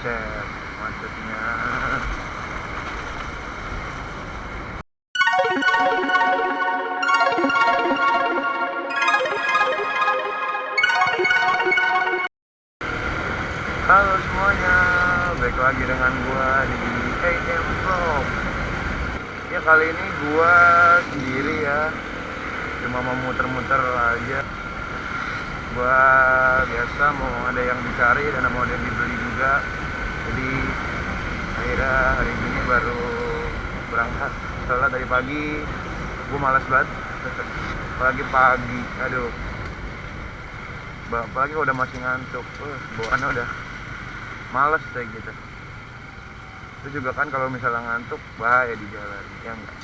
Buset, macetnya. Halo semuanya, balik lagi dengan gua di AM Vlog. Ya kali ini gua sendiri ya, cuma mau muter-muter aja. Gua biasa mau ada yang dicari dan mau ada yang dibeli juga. Jadi akhirnya hari ini baru berangkat. Soalnya dari pagi gua malas banget. Apalagi pagi, aduh. Apalagi udah masih ngantuk, bawaannya udah males kayak gitu. Itu juga kan kalau misalnya ngantuk bahaya di jalan, ya enggak.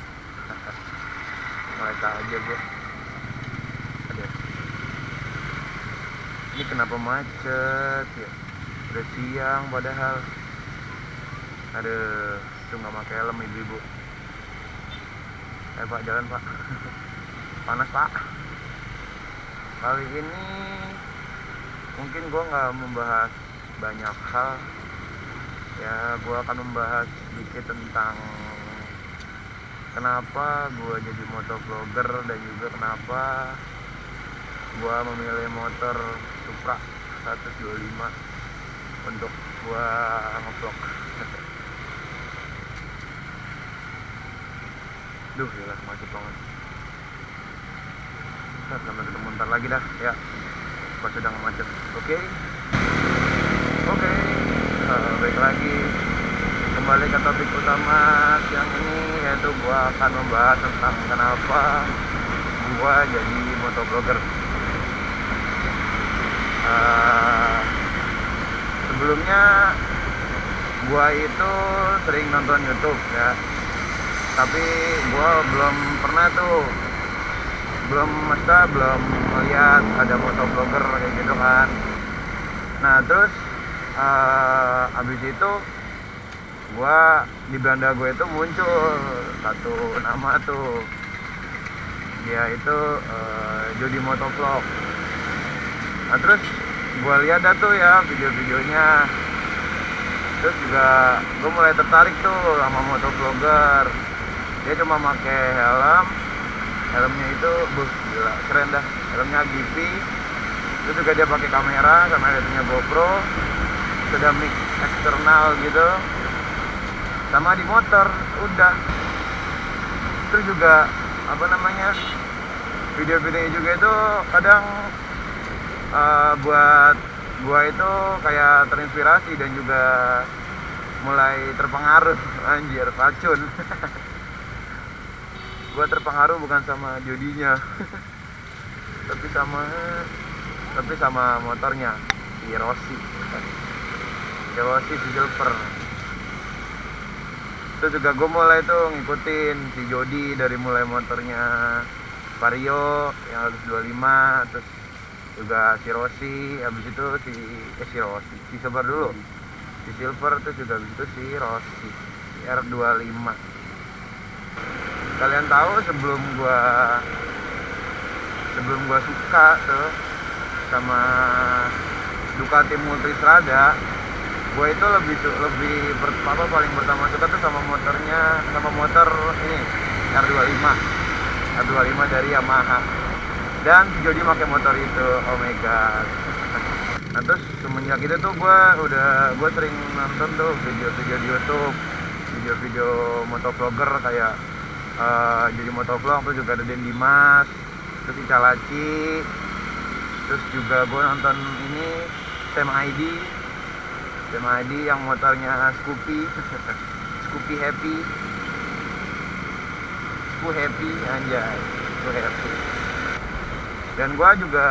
Mereka aja gue. Aduh. Ini kenapa macet ya? Udah siang padahal. Aduh, itu nggak pakai helm ibu-ibu. Pak, jalan pak. Panas pak. Kali ini mungkin gue nggak membahas banyak hal ya, gue akan membahas sedikit tentang kenapa gue jadi motovlogger dan juga kenapa gue memilih motor Supra 125 untuk gue ngevlog. Duh gila, macet banget. Sampai ketemu ntar lagi dah ya, pas sedang macet. Oke. Baik lagi, kembali ke topik utama siang ini, yaitu gua akan membahas tentang kenapa gua jadi motovlogger. Sebelumnya gua itu sering nonton YouTube ya, tapi gua belum pernah tuh, belum melihat ada motovlogger kayak gitu kan. Nah terus abis itu di Belanda gue itu muncul satu nama tuh, dia itu Jody Motovlog. Nah terus gue lihat dah tuh ya video-videonya, terus juga gue mulai tertarik tuh sama motovlogger. Dia cuma pakai helmnya itu gila, keren dah, helmnya Gipi. Terus juga dia pakai kamera itu GoPro, sudah mic eksternal gitu, sama di motor udah. Terus juga video-videonya juga itu kadang buat gua itu kayak terinspirasi dan juga mulai terpengaruh. Anjir, racun. Gua terpengaruh bukan sama jodinya tapi sama motornya, si Rossi Silver. Itu juga gue mulai tuh ngikutin si Jody dari mulai motornya Vario yang 125, terus juga si Rossi, habis itu si Silver dulu, si Silver, terus juga habis itu si Rossi, si R25. Kalian tahu sebelum gua suka tuh sama Ducati Multistrada, gue itu paling pertama suka tuh sama motor ini R25 dari Yamaha, dan si Jody pakai motor itu, oh my god. Nah terus semenjak itu tuh gue sering nonton tuh video-video di YouTube, video-video motovlogger kayak Jody Motovlog, terus juga ada Den Dimas, terus Ica Laci, terus juga gue nonton ini Sam ID yang motornya Scoopy Happy anjay, Scoopy Happy. Dan gue juga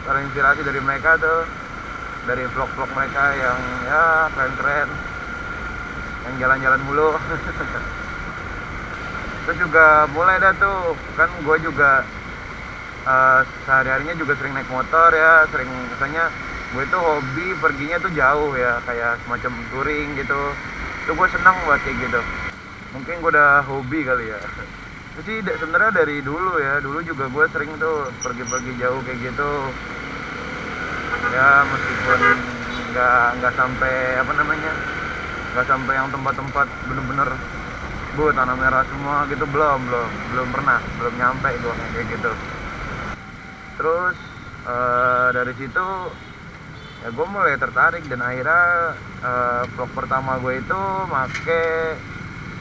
terinspirasi dari mereka tuh, dari vlog-vlog mereka yang ya keren-keren, yang jalan-jalan mulu. Terus juga mulai dah tuh kan gue juga sehari-harinya juga sering naik motor ya, misalnya gue itu hobi perginya tuh jauh ya, kayak semacam touring gitu. Tuh gue senang buat kayak gitu, mungkin gue udah hobi kali ya. Itu sih sebenarnya dari dulu ya, dulu juga gue sering tuh pergi-pergi jauh kayak gitu ya, meskipun nggak sampai apa namanya, nggak sampai yang tempat-tempat bener-bener tanah merah semua gitu, belum pernah, belum nyampe gue kayak gitu. Terus dari situ ya gue mulai tertarik, dan akhirnya vlog pertama gue itu make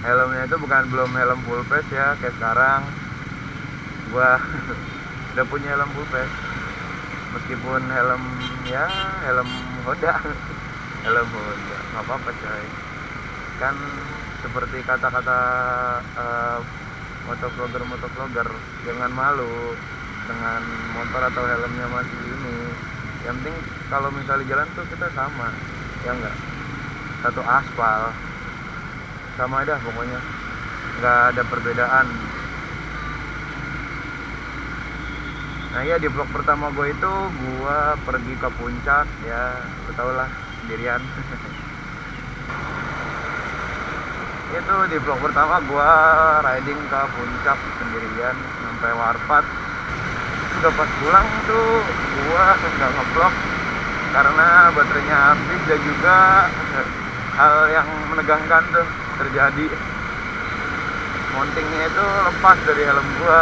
helmnya itu belum helm full face ya, kayak sekarang gue udah punya helm full face, meskipun helm Honda helm Honda nggak apa-apa coy, kan seperti kata-kata motovlogger, jangan malu dengan motor atau helmnya masih ini. Yang penting kalau misalnya jalan tuh kita sama, ya enggak, satu aspal, sama dah pokoknya, nggak ada perbedaan. Nah ya, di vlog pertama gue itu gue pergi ke puncak, ya lu tau lah, sendirian. Itu di vlog pertama gue riding ke puncak sendirian sampai Warpat. Udah pas pulang tuh gue nggak ngevlog karena baterainya habis, dan juga hal yang menegangkan tuh terjadi. Mountingnya itu lepas dari helm gue,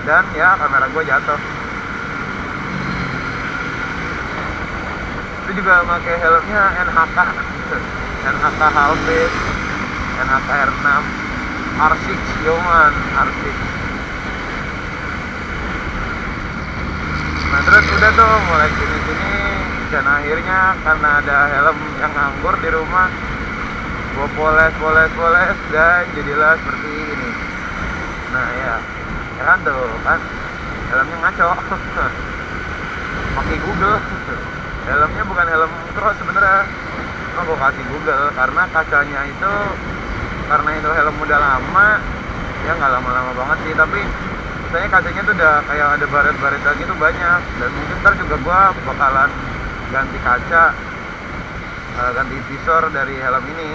dan ya kamera gue jatuh. Itu juga pakai helmnya NHK HLP, NHK R6 R6 Yoman R6. Nah terus udah tuh mulai sini, dan akhirnya karena ada helm yang nganggur di rumah, gue poles dan jadilah seperti ini. Nah ya kan tuh kan helmnya ngaco. Pakai Google, helmnya bukan helm cross sebenarnya. Gue kasih Google karena kacanya itu, karena itu helm udah lama ya, nggak lama-lama banget sih, tapi misalnya kacanya tuh udah kayak ada baret-baret lagi tuh banyak, dan mungkin ntar juga gue bakalan ganti kaca, ganti visor dari helm ini.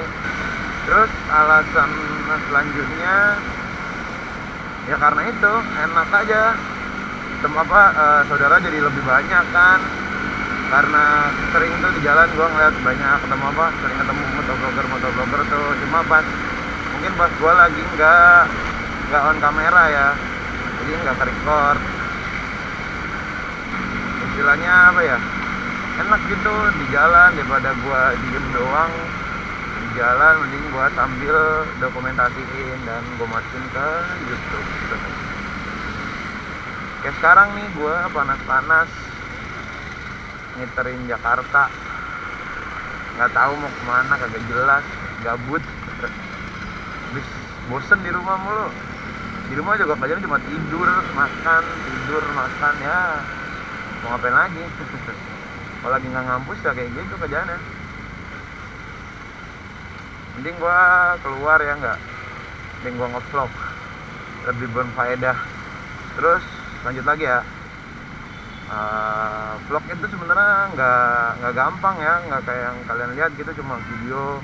Terus alasan selanjutnya ya karena itu enak aja, saudara jadi lebih banyak kan, karena sering tuh di jalan gue ngeliat banyak sering ketemu motovlogger tuh. Cuma mungkin pas gue lagi nggak on kamera ya, jadi nggak ke-record. Istilahnya apa ya, enak gitu di jalan, daripada gue diem doang di jalan, mending gue sambil dokumentasiin dan gue masukin ke YouTube gitu. Kayak sekarang nih gue panas-panas ngiterin Jakarta, nggak tahu mau kemana, kagak jelas, gabut, habis bosen di rumah mulu. Di rumah juga kerjanya cuma tidur makan ya, mau ngapain lagi. Kalau lagi nggak ngampus ya kayak gitu kerjaannya. Mending gua keluar ya, mending gua nge-vlog, lebih berfaedah. Terus lanjut lagi ya, vlog itu sebenarnya nggak gampang ya, nggak kayak yang kalian lihat gitu cuma video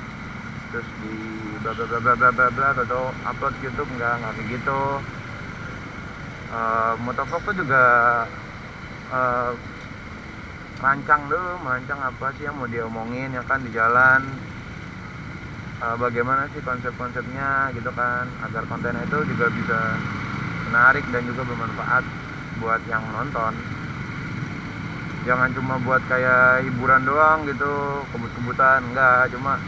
terus di bla bla bla bla bla bla atau upload YouTube, nggak kayak gitu. Motovlog tuh juga merancang apa sih yang mau diomongin ya kan di jalan, bagaimana sih konsep-konsepnya gitu kan, agar kontennya itu juga bisa menarik dan juga bermanfaat buat yang nonton. Jangan cuma buat kayak hiburan doang gitu, kebut-kebutan, enggak. Cuma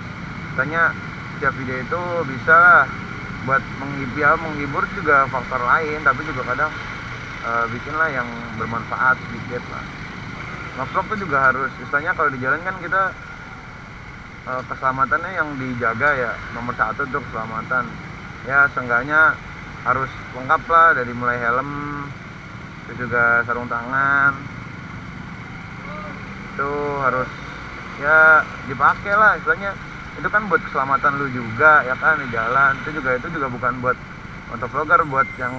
katanya setiap video itu bisa lah buat menghibur juga faktor lain, tapi juga kadang bikinlah yang bermanfaat sedikit lah. Nge-vlog tuh juga harus, istilahnya kalau di jalan kan kita keselamatannya yang dijaga ya, nomor satu tuh keselamatan. Ya seenggaknya harus lengkap lah, dari mulai helm, terus juga sarung tangan, itu harus ya dipakai lah istilahnya. Itu kan buat keselamatan lu juga ya kan di jalan. Itu juga bukan buat motovlogger, buat yang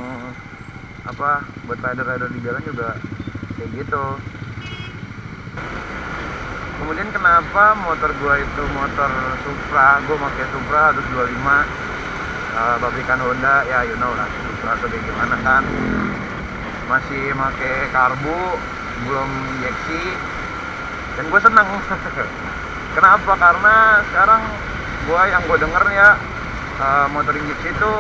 buat rider di jalan juga kayak gitu. Kemudian kenapa motor gua itu motor Supra, gua pakai Supra 125 pabrikan Honda ya, you know lah Supra tuh kayak gimana kan, masih pakai karbu, belum injeksi. dan gue seneng. Kenapa? Karena sekarang yang gue denger ya, motoring gypsy itu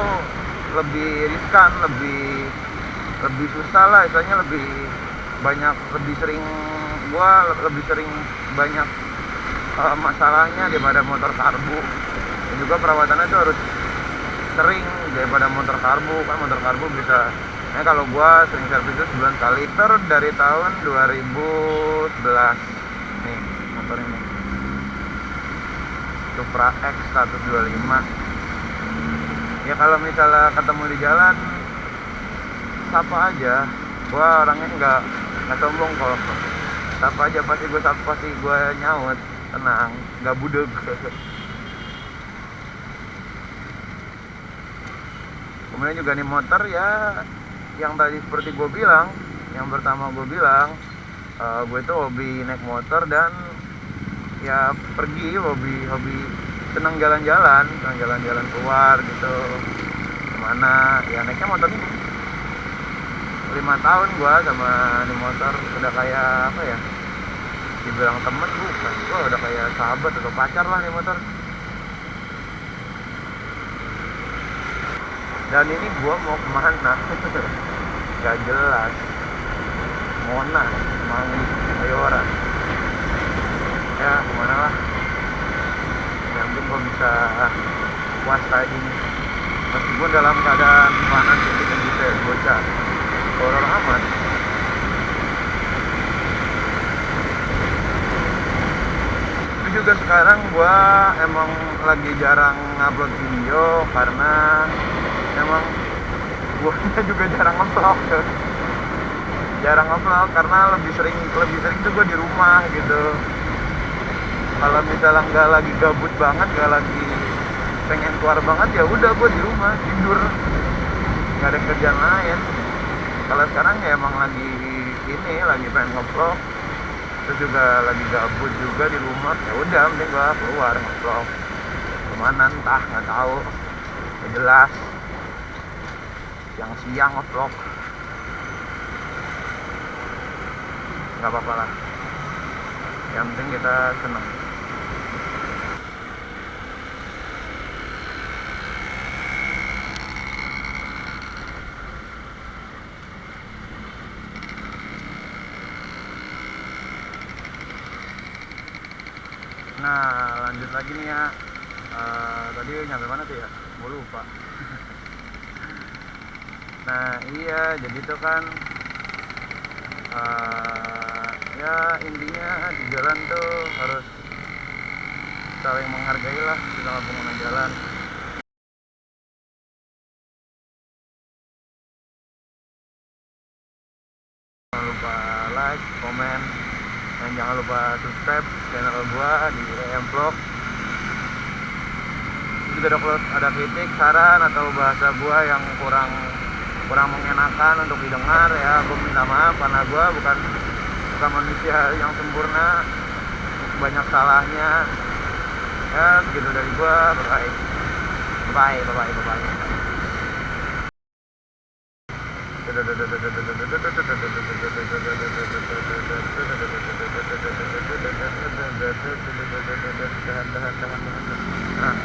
lebih riskan, lebih susah lah, istilahnya lebih banyak, lebih sering banyak masalahnya daripada motor karbu. Dan juga perawatannya itu harus sering daripada motor karbu. Kan motor karbu bisa, kalau gua sering servis itu sebulan sekali. Dari tahun 2011 nih motor ini, Supra X 125. Ya kalau misalnya ketemu di jalan, sapa aja. Gua orangnya nggak sombong kok. Sapa aja, pasti gue nyaut, tenang, nggak budeg. Kemudian juga nih motor ya, yang tadi seperti gue bilang, yang pertama gue bilang, gue itu hobi naik motor dan ya pergi, hobi senang jalan-jalan keluar gitu, kemana ya naiknya motor ini. 5 tahun gua sama ini motor, udah kayak apa ya, dibilang temen bukan, gua udah kayak sahabat atau pacar lah nih motor. Dan ini gua mau kemana gak jelas, Monas, Mangi, Mayoran, ya kemana lah, yang penting gua bisa puas kayak gini, meskipun dalam keadaan panas gitu kan, bisa bocah horor amat. Itu juga sekarang gua emang lagi jarang ngupload video karena emang gua juga jarang ngevlog karena lebih sering tuh gua di rumah gitu. Kalau misalnya nggak lagi gabut banget, nggak lagi pengen keluar banget, ya udah gua di rumah tidur, nggak ada kerjaan lain. Kalau sekarang ya emang lagi pengen ngevlog, terus juga lagi gabut juga di rumah, ya udah mending gua keluar ngevlog kemana entah, nggak tahu, nggak jelas. Siang ngevlog nggak apa-apa lah, yang penting kita seneng. Nah lanjut lagi nih ya, tadi nyampe mana tuh ya, gue lupa. Nah iya, jadi itu kan ya intinya di jalan tuh harus saling menghargai lah sama pengguna jalan. Jangan lupa like, komen, dan jangan lupa subscribe channel gua di EM Vlog. Juga ada kritik, saran atau bahasa gua yang kurang mengenakan untuk didengar ya, gua minta maaf karena gua bukan manusia yang sempurna, banyak salahnya. Ya segitu dari gua, bye bye. Nah,